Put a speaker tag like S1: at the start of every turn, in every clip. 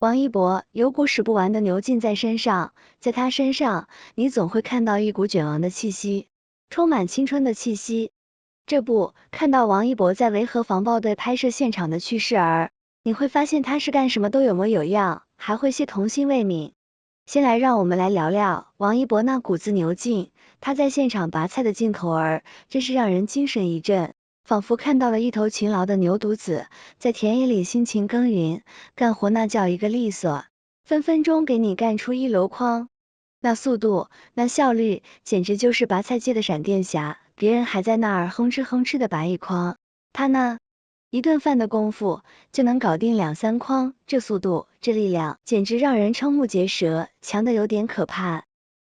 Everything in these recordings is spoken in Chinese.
S1: 王一博有股使不完的牛劲在身上，在他身上，你总会看到一股卷王的气息，充满青春的气息。这不，看到王一博在维和防暴队拍摄现场的趣事儿，你会发现他是干什么都有模有样，还会些童心未泯。先来让我们来聊聊王一博那股子牛劲，他在现场拔菜的劲头儿，真是让人精神一振，仿佛看到了一头勤劳的牛犊子，在田野里辛勤耕耘，干活那叫一个利索，分分钟给你干出一箩筐。那速度，那效率，简直就是拔菜界的闪电侠，别人还在那儿哼哧哼哧的拔一筐，他呢？一顿饭的功夫就能搞定两三筐，这速度，这力量，简直让人瞠目结舌，强的有点可怕。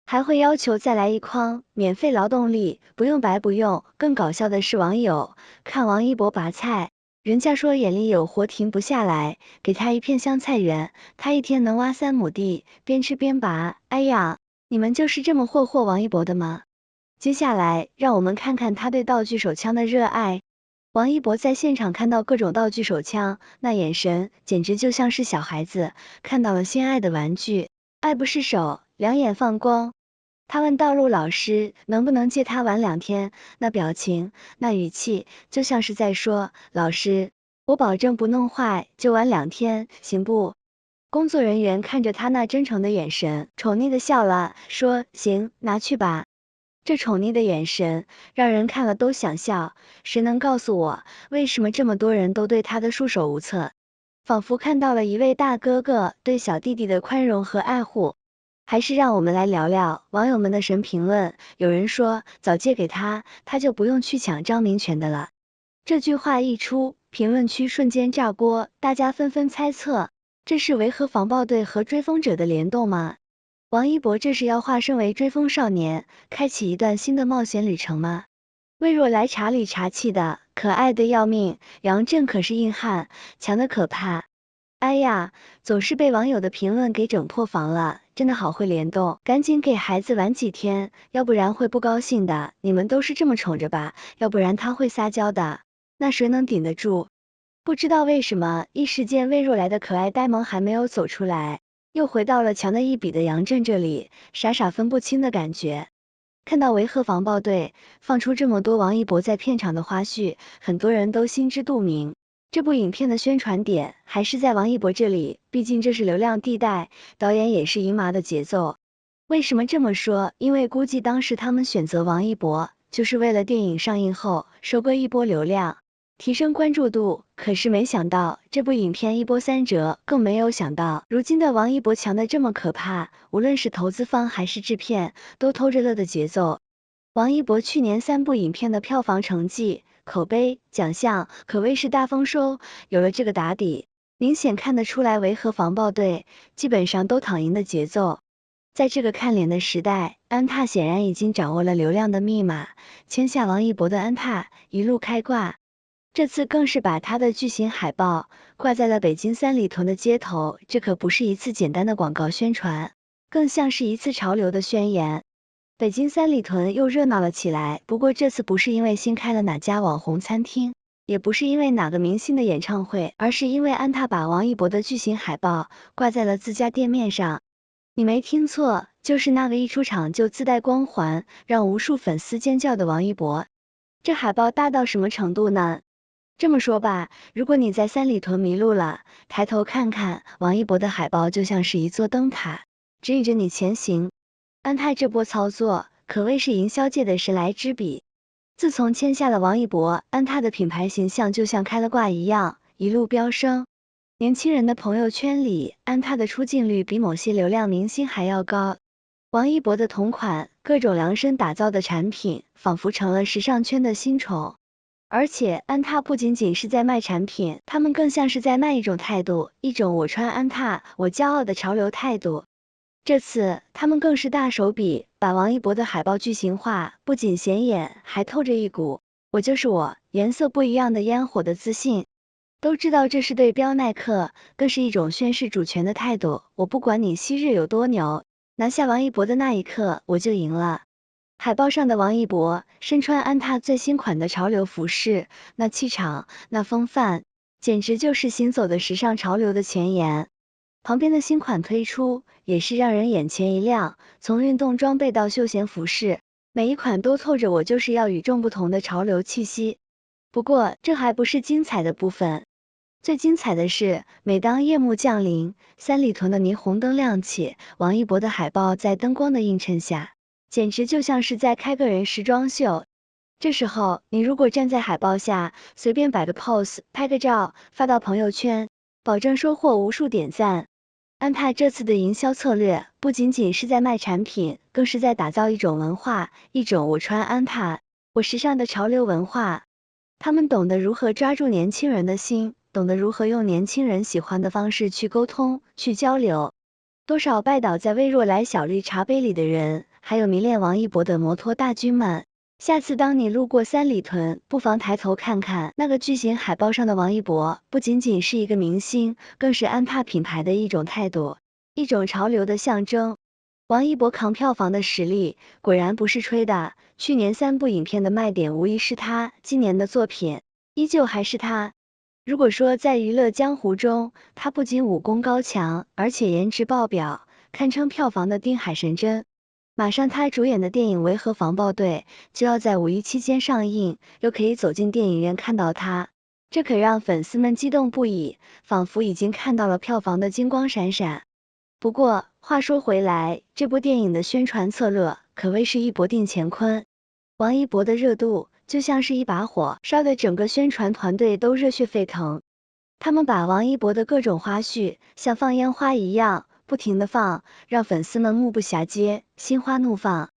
S1: 还会要求再来一筐，免费劳动力，不用白不用。更搞笑的是网友看王一博拔菜，人家说眼里有活停不下来，给他一片香菜园，他一天能挖3亩地，边吃边拔。哎呀，你们就是这么霍霍王一博的吗？接下来让我们看看他对道具手枪的热爱。王一博在现场看到各种道具手枪，那眼神简直就像是小孩子看到了心爱的玩具，爱不释手，两眼放光。他问道路老师能不能借他玩2天，那表情，那语气，就像是在说，老师，我保证不弄坏，就玩2天，行不？工作人员看着他那真诚的眼神，宠溺的笑了，说，行，拿去吧。这宠溺的眼神，让人看了都想笑。谁能告诉我，为什么这么多人都对他的束手无策？仿佛看到了一位大哥哥对小弟弟的宽容和爱护。还是让我们来聊聊网友们的神评论。有人说，早借给他，他就不用去抢张明权的了。这句话一出，评论区瞬间炸锅，大家纷纷猜测，这是维和防暴队和追风者的联动吗？王一博这是要化身为追风少年，开启一段新的冒险旅程吗？微弱来查理查气的，可爱的要命，杨震可是硬汉，强的可怕。哎呀，总是被网友的评论给整破防了，真的好会联动，赶紧给孩子玩几天，要不然会不高兴的。你们都是这么宠着吧，要不然他会撒娇的，那谁能顶得住？不知道为什么，一时间微弱来的可爱呆萌还没有走出来，又回到了强的一笔的杨震这里，傻傻分不清的感觉。看到维和防暴队放出这么多王一博在片场的花絮，很多人都心知肚明。这部影片的宣传点还是在王一博这里，毕竟这是流量地带，导演也是赢麻的节奏。为什么这么说？因为估计当时他们选择王一博，就是为了电影上映后收割一波流量，提升关注度。可是没想到这部影片一波三折，更没有想到如今的王一博强的这么可怕，无论是投资方还是制片，都偷着乐的节奏。王一博去年3部影片的票房成绩、口碑、奖项可谓是大丰收，有了这个打底，明显看得出来维和防暴队基本上都躺赢的节奏。在这个看脸的时代，安踏显然已经掌握了流量的密码，签下王一博的安踏一路开挂。这次更是把他的巨型海报挂在了北京三里屯的街头，这可不是一次简单的广告宣传，更像是一次潮流的宣言。北京三里屯又热闹了起来，不过这次不是因为新开了哪家网红餐厅，也不是因为哪个明星的演唱会，而是因为安踏把王一博的巨型海报挂在了自家店面上。你没听错，就是那个一出场就自带光环，让无数粉丝尖叫的王一博。这海报大到什么程度呢？这么说吧，如果你在三里屯迷路了，抬头看看王一博的海报，就像是一座灯塔，指引着你前行。安踏这波操作可谓是营销界的神来之笔。自从签下了王一博，安踏的品牌形象就像开了挂一样，一路飙升。年轻人的朋友圈里，安踏的出镜率比某些流量明星还要高。王一博的同款，各种量身打造的产品，仿佛成了时尚圈的新宠。而且安踏不仅仅是在卖产品，他们更像是在卖一种态度，一种我穿安踏，我骄傲的潮流态度。这次他们更是大手笔，把王一博的海报巨型化，不仅显眼，还透着一股我就是我，颜色不一样的烟火的自信。都知道这是对标耐克，更是一种宣示主权的态度。我不管你昔日有多牛，拿下王一博的那一刻，我就赢了。海报上的王一博身穿安踏最新款的潮流服饰，那气场，那风范，简直就是行走的时尚潮流的前沿。旁边的新款推出，也是让人眼前一亮，从运动装备到休闲服饰，每一款都透着我就是要与众不同的潮流气息。不过，这还不是精彩的部分。最精彩的是，每当夜幕降临，三里屯的霓虹灯亮起，王一博的海报在灯光的映衬下，简直就像是在开个人时装秀。这时候，你如果站在海报下，随便摆个 pose， 拍个照，发到朋友圈，保证收获无数点赞。安踏这次的营销策略，不仅仅是在卖产品，更是在打造一种文化，一种我穿安踏，我时尚的潮流文化。他们懂得如何抓住年轻人的心，懂得如何用年轻人喜欢的方式去沟通、去交流。多少拜倒在微若来小绿茶杯里的人，还有迷恋王一博的摩托大军们。下次当你路过三里屯，不妨抬头看看那个巨型海报上的王一博，不仅仅是一个明星，更是安踏品牌的一种态度，一种潮流的象征。王一博扛票房的实力果然不是吹的，去年3部影片的卖点无疑是他，今年的作品依旧还是他。如果说在娱乐江湖中，他不仅武功高强，而且颜值爆表，堪称票房的定海神针。马上他主演的电影《维和防暴队》就要在5一期间上映，又可以走进电影院看到他，这可让粉丝们激动不已，仿佛已经看到了票房的金光闪闪。不过话说回来，这部电影的宣传策略可谓是一博定乾坤。王一博的热度就像是一把火，烧得整个宣传团队都热血沸腾。他们把王一博的各种花絮像放烟花一样不停的放，让粉丝们目不暇接，心花怒放。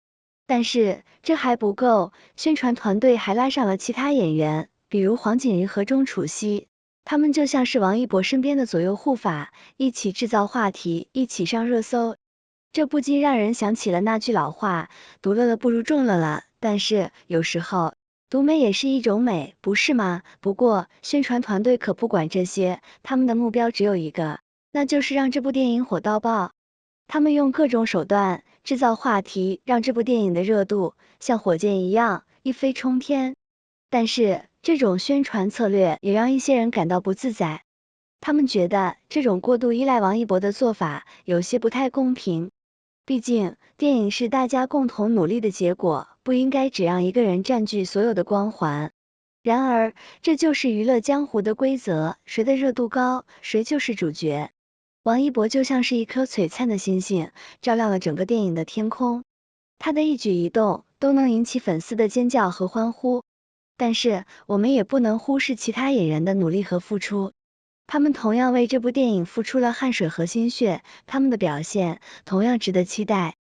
S1: 但是这还不够，宣传团队还拉上了其他演员，比如黄景瑜和钟楚曦，他们就像是王一博身边的左右护法，一起制造话题，一起上热搜。这不禁让人想起了那句老话，独乐乐不如众乐乐，但是有时候独美也是一种美，不是吗？不过宣传团队可不管这些，他们的目标只有一个，那就是让这部电影火到爆。他们用各种手段制造话题，让这部电影的热度像火箭一样一飞冲天。但是这种宣传策略也让一些人感到不自在，他们觉得这种过度依赖王一博的做法有些不太公平。毕竟，电影是大家共同努力的结果，不应该只让一个人占据所有的光环。然而，这就是娱乐江湖的规则，谁的热度高，谁就是主角。王一博就像是一颗璀璨的星星，照亮了整个电影的天空，他的一举一动都能引起粉丝的尖叫和欢呼。但是，我们也不能忽视其他演员的努力和付出。他们同样为这部电影付出了汗水和心血，他们的表现同样值得期待。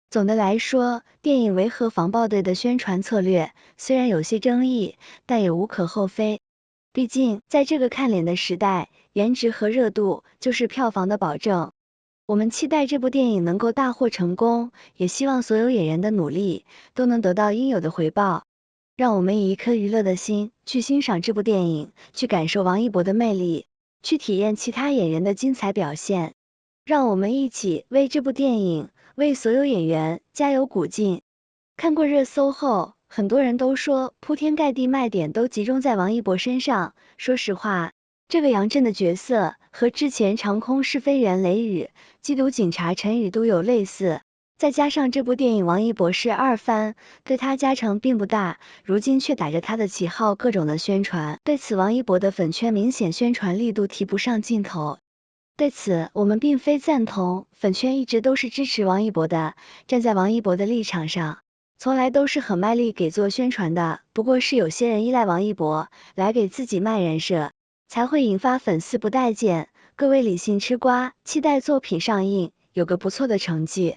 S1: 总的来说，电影《维和防暴队》的宣传策略虽然有些争议，但也无可厚非。毕竟，在这个看脸的时代，颜值和热度就是票房的保证。我们期待这部电影能够大获成功，也希望所有演员的努力都能得到应有的回报。让我们以一颗娱乐的心去欣赏这部电影，去感受王一博的魅力，去体验其他演员的精彩表现。让我们一起为这部电影，为所有演员加油鼓劲。看过热搜后，很多人都说铺天盖地卖点都集中在王一博身上。说实话，这个杨震的角色和之前长空是非员雷雨、缉毒警察陈宇都有类似。再加上这部电影王一博是二番，对他加成并不大，如今却打着他的旗号各种的宣传，对此王一博的粉圈明显宣传力度提不上劲头。对此我们并非赞同，粉圈一直都是支持王一博的，站在王一博的立场上，从来都是很卖力给做宣传的，不过是有些人依赖王一博来给自己卖人设，才会引发粉丝不待见。各位理性吃瓜，期待作品上映，有个不错的成绩。